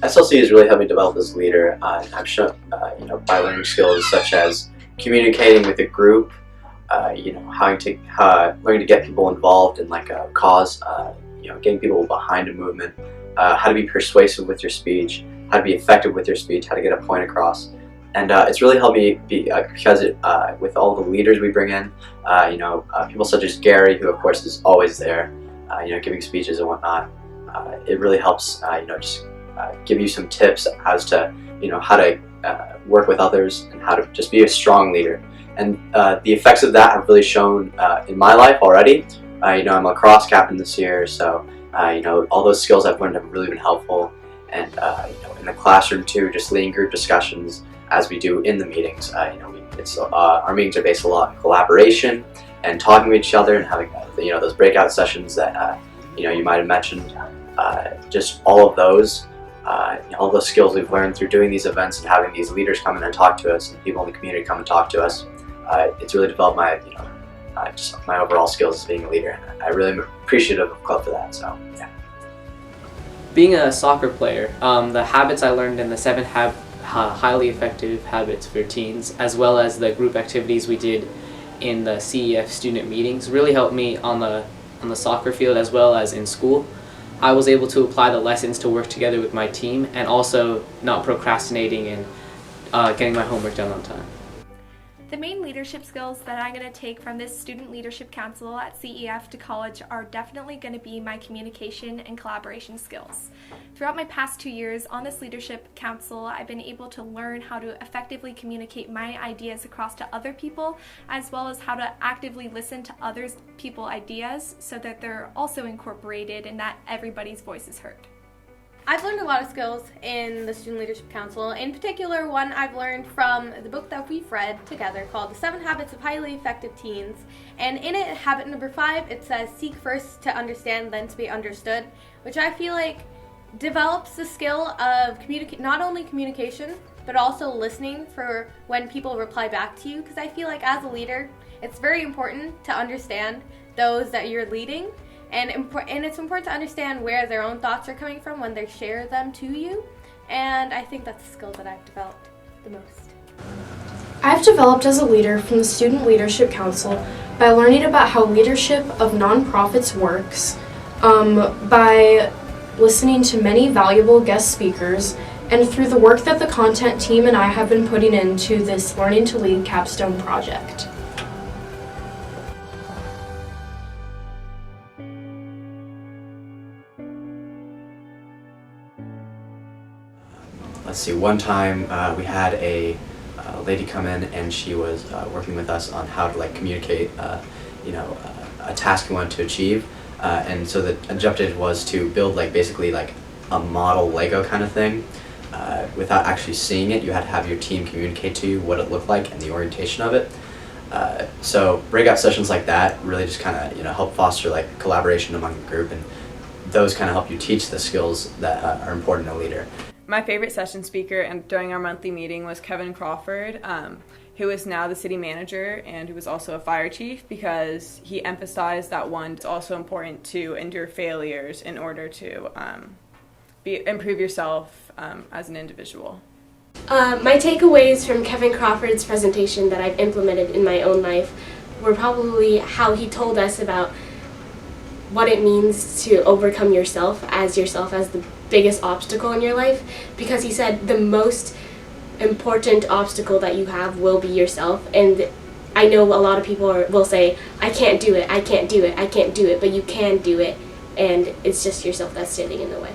SLC has really helped me develop as a leader. I've shown, by learning skills such as communicating with a group, learning to get people involved in like a cause, getting people behind a movement, how to be persuasive with your speech, how to be effective with your speech, how to get a point across. And it's really helped me because with all the leaders we bring in, people such as Gary, who of course is always there, giving speeches and whatnot. It really helps, give you some tips as to, how to work with others and how to just be a strong leader. And the effects of that have really shown in my life already. I'm a lacrosse captain this year, so all those skills I've learned have really been helpful. And in the classroom too, just leading group discussions as we do in the meetings. Our meetings are based a lot on collaboration and talking with each other and having those breakout sessions that you might have mentioned. Just all of those skills we've learned through doing these events and having these leaders come in and talk to us and people in the community come and talk to us. It's really developed my just my overall skills as being a leader. And I really am appreciative of Club for that. So yeah. Being a soccer player, the habits I learned in the 7 highly effective habits for teens, as well as the group activities we did in the CEF student meetings, really helped me on the soccer field as well as in school. I was able to apply the lessons to work together with my team and also not procrastinating and getting my homework done on time. The main leadership skills that I'm going to take from this Student Leadership Council at CEF to college are definitely going to be my communication and collaboration skills. Throughout my past 2 years on this Leadership Council, I've been able to learn how to effectively communicate my ideas across to other people, as well as how to actively listen to other people's ideas so that they're also incorporated and that everybody's voice is heard. I've learned a lot of skills in the Student Leadership Council. In particular, one I've learned from the book that we've read together called The 7 Habits of Highly Effective Teens. And in it, habit number 5, it says, seek first to understand, then to be understood, which I feel like develops the skill of not only communication, but also listening for when people reply back to you. Because I feel like as a leader, it's very important to understand those that you're leading. And it's important to understand where their own thoughts are coming from when they share them to you. And I think that's a skill that I've developed the most. I've developed as a leader from the Student Leadership Council by learning about how leadership of nonprofits works, by listening to many valuable guest speakers, and through the work that the content team and I have been putting into this Learning to Lead capstone project. Let's see, one time we had a lady come in and she was working with us on how to communicate a task we wanted to achieve, and so the objective was to build basically a model Lego kind of thing. Without actually seeing it, you had to have your team communicate to you what it looked like and the orientation of it. So breakout sessions like that really just kind of help foster collaboration among the group, and those kind of help you teach the skills that are important in a leader. My favorite session speaker during our monthly meeting was Kevin Crawford, who is now the city manager and who was also a fire chief, because he emphasized that it's also important to endure failures in order to improve yourself as an individual. My takeaways from Kevin Crawford's presentation that I've implemented in my own life were probably how he told us about what it means to overcome yourself as the biggest obstacle in your life, because he said the most important obstacle that you have will be yourself. And I know a lot of people will say, I can't do it, I can't do it, I can't do it, but you can do it, and it's just yourself that's standing in the way.